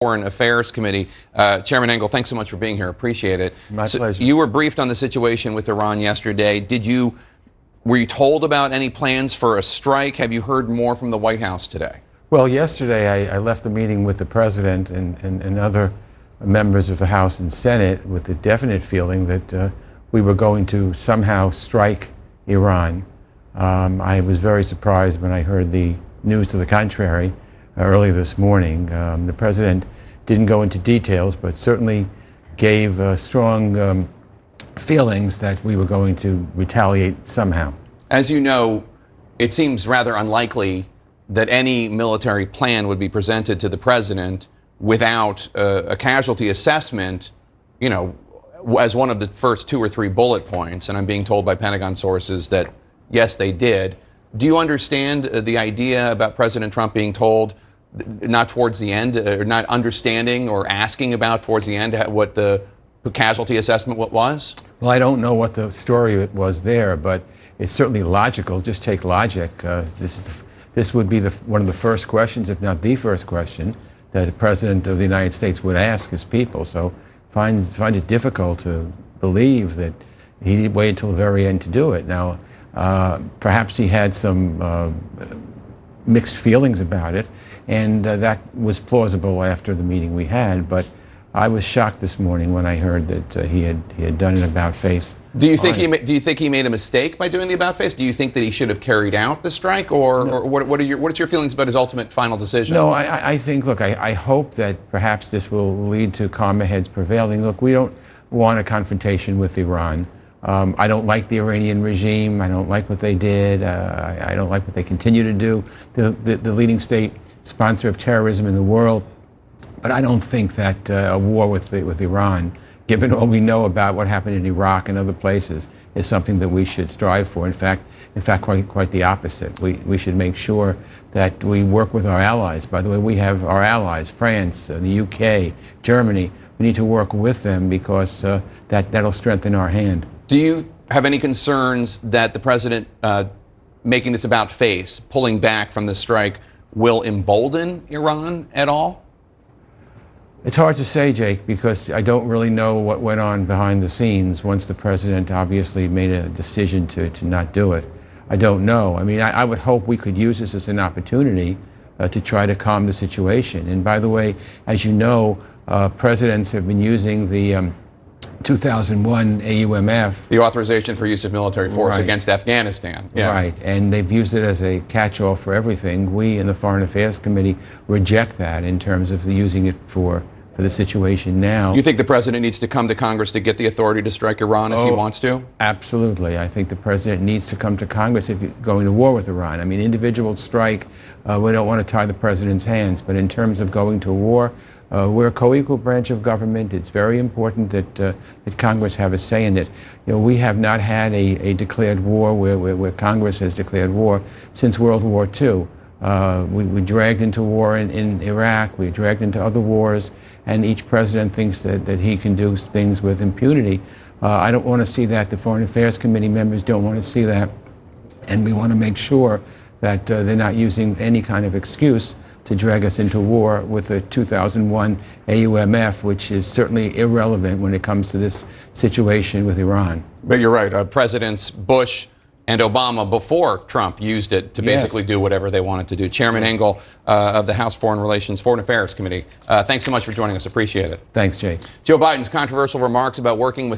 Foreign Affairs Committee. Chairman Engel, thanks so much for being here. Appreciate it. My pleasure. You were briefed on the situation with Iran yesterday. Were you told about any plans for a strike? Have you heard more from the White House today? Well, yesterday I left the meeting with the President and other members of the House and Senate with the definite feeling that we were going to somehow strike Iran. I was very surprised when I heard the news to the contrary early this morning. The President didn't go into details, but certainly gave strong feelings that we were going to retaliate somehow. As you know, it seems rather unlikely that any military plan would be presented to the President without a casualty assessment, you know, as one of the first 2 or 3 bullet points. And I'm being told by Pentagon sources that, yes, they did. Do you understand the idea about President Trump being told, not towards the end, or not understanding or asking about towards the end what the casualty assessment was? Well, I don't know what the story was there, but it's certainly logical. Just take logic. This would be one of the first questions, if not the first question, that the President of the United States would ask his people. So find it difficult to believe that he waited till the very end to do it. Now, perhaps he had some mixed feelings about it, and that was plausible after the meeting we had. But I was shocked this morning when I heard that he had done an about-face. Do you think he made a mistake by doing the about-face? Do you think that he should have carried out the strike, or what's your feelings about his ultimate final decision? No, I think, look, I hope that perhaps this will lead to calmer heads prevailing. Look, we don't want a confrontation with Iran. I don't like the Iranian regime. I don't like what they did. I don't like what they continue to do. The leading state sponsor of terrorism in the world. But I don't think that a war with Iran, given all we know about what happened in Iraq and other places, is something that we should strive for. In fact, quite the opposite. We should make sure that we work with our allies. By the way, we have our allies, France, the UK, Germany. We need to work with them because that'll strengthen our hand. Do you have any concerns that the President making this about face, pulling back from the strike, will embolden Iran at all? It's hard to say, Jake, because I don't really know what went on behind the scenes once the President obviously made a decision to not do it. I don't know. I mean, I would hope we could use this as an opportunity to try to calm the situation. And by the way, as you know, presidents have been using the 2001 AUMF. The authorization for use of military force against Afghanistan. Yeah. Right, and they've used it as a catch-all for everything. We in the Foreign Affairs Committee reject that in terms of using it for the situation now. You think the President needs to come to Congress to get the authority to strike Iran if he wants to? Absolutely. I think the President needs to come to Congress if he's going to war with Iran. I mean, individual strike, we don't want to tie the President's hands, but in terms of going to war, we're a co-equal branch of government. It's very important that Congress have a say in it. You know, we have not had a declared war where Congress has declared war since World War II. We were dragged into war in Iraq. We were dragged into other wars, and each president thinks that he can do things with impunity. I don't want to see that. The Foreign Affairs Committee members don't want to see that, and we want to make sure that they're not using any kind of excuse to drag us into war with the 2001 AUMF, which is certainly irrelevant when it comes to this situation with Iran. But you're right. Presidents Bush and Obama, before Trump, used it to basically do whatever they wanted to do. Chairman Engel of the House Foreign Affairs Committee, thanks so much for joining us. Appreciate it. Thanks, Jay. Joe Biden's controversial remarks about working with